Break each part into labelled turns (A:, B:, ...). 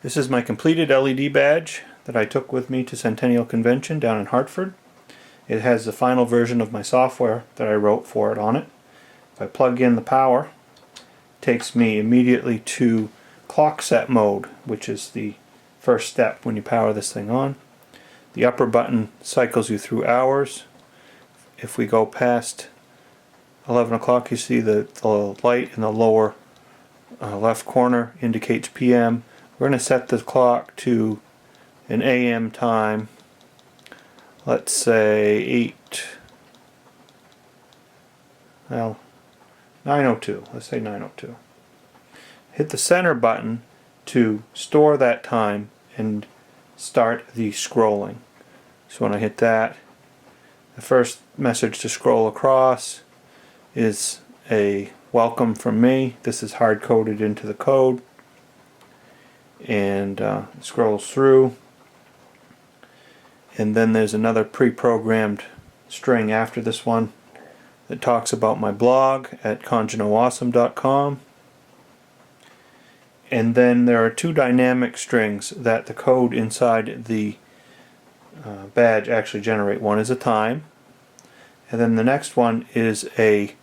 A: This is my completed LED badge that I took with me to Centennial Convention down in Hartford. It has the final version of my software that I wrote for it on it. If I plug in the power, it takes me immediately to clock set mode, which is the first step when you power this thing on. The upper button cycles you through hours. If we go past 11 o'clock, you see the light in the lower left corner indicates PM. We're going to set the clock to an AM time, let's say 9:02. Let's say 9:02. Hit the center button to store that time and start the scrolling. So when I hit that, the first message to scroll across is a welcome from me. This is hard coded into the code, and scrolls through, and then there's another pre-programmed string after this one that talks about my blog at congenoawesome.com. And then there are two dynamic strings that the code inside the badge actually generate. One is a time, and then the next one is a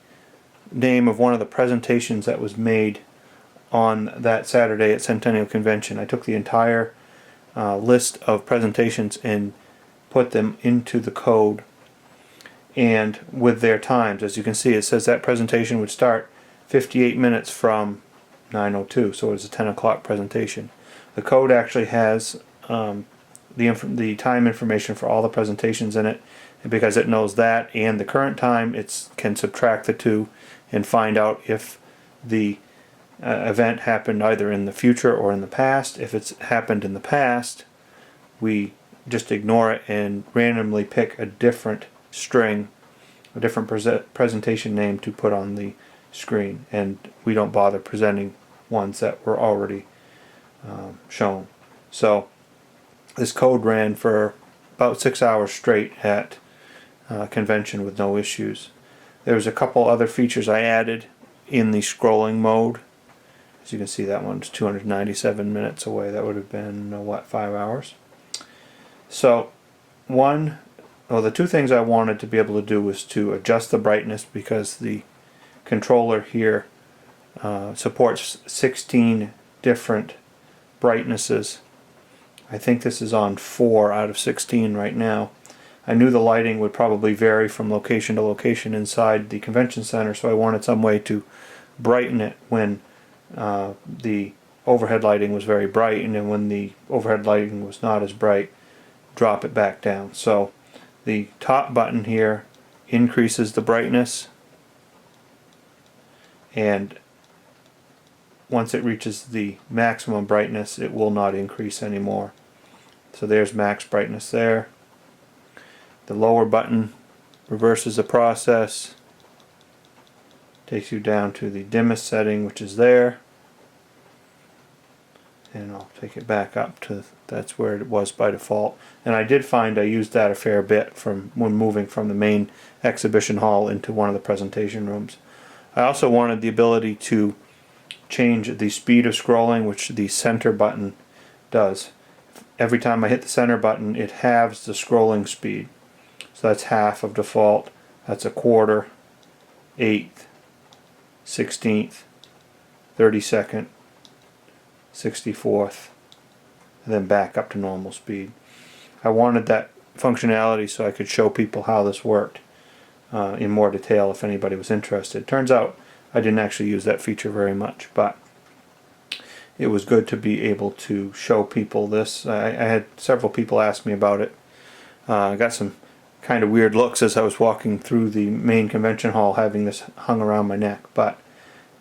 A: name of one of the presentations that was made on that Saturday at Centennial Convention. I took the entire list of presentations and put them into the code, and with their times, as you can see, it says that presentation would start 58 minutes from 9:02, so it's a 10 o'clock presentation. The code actually has the time information for all the presentations in it, and because it knows that and the current time, it can subtract the two and find out if the event happened either in the future or in the past. If it's happened in the past, we just ignore it and randomly pick a different string, a different presentation name to put on the screen, and we don't bother presenting ones that were already shown. So this code ran for about 6 hours straight at convention with no issues. There's a couple other features I added in the scrolling mode. As you can see, that one's 297 minutes away. That would have been, what, 5 hours? So, the two things I wanted to be able to do was to adjust the brightness, because the controller here supports 16 different brightnesses. I think this is on 4 out of 16 right now. I knew the lighting would probably vary from location to location inside the convention center, so I wanted some way to brighten it when the overhead lighting was very bright, and then when the overhead lighting was not as bright, drop it back down. So the top button here increases the brightness, and once it reaches the maximum brightness, it will not increase anymore. So there's max brightness there. The lower button reverses the process, takes you down to the dimmest setting, which is there, and I'll take it back up to that's where it was by default. And I did find I used that a fair bit from when moving from the main exhibition hall into one of the presentation rooms. I also wanted the ability to change the speed of scrolling, which the center button does. Every time I hit the center button, it halves the scrolling speed. So that's half of default, that's a quarter, 1/8, 1/16, 32nd, 64th, and then back up to normal speed. I wanted that functionality so I could show people how this worked in more detail if anybody was interested. Turns out I didn't actually use that feature very much, but it was good to be able to show people this. I had several people ask me about it. I got some kind of weird looks as I was walking through the main convention hall having this hung around my neck, but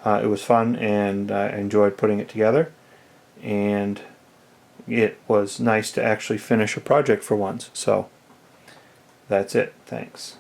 A: it was fun, and I enjoyed putting it together, and it was nice to actually finish a project for once. So that's it. Thanks.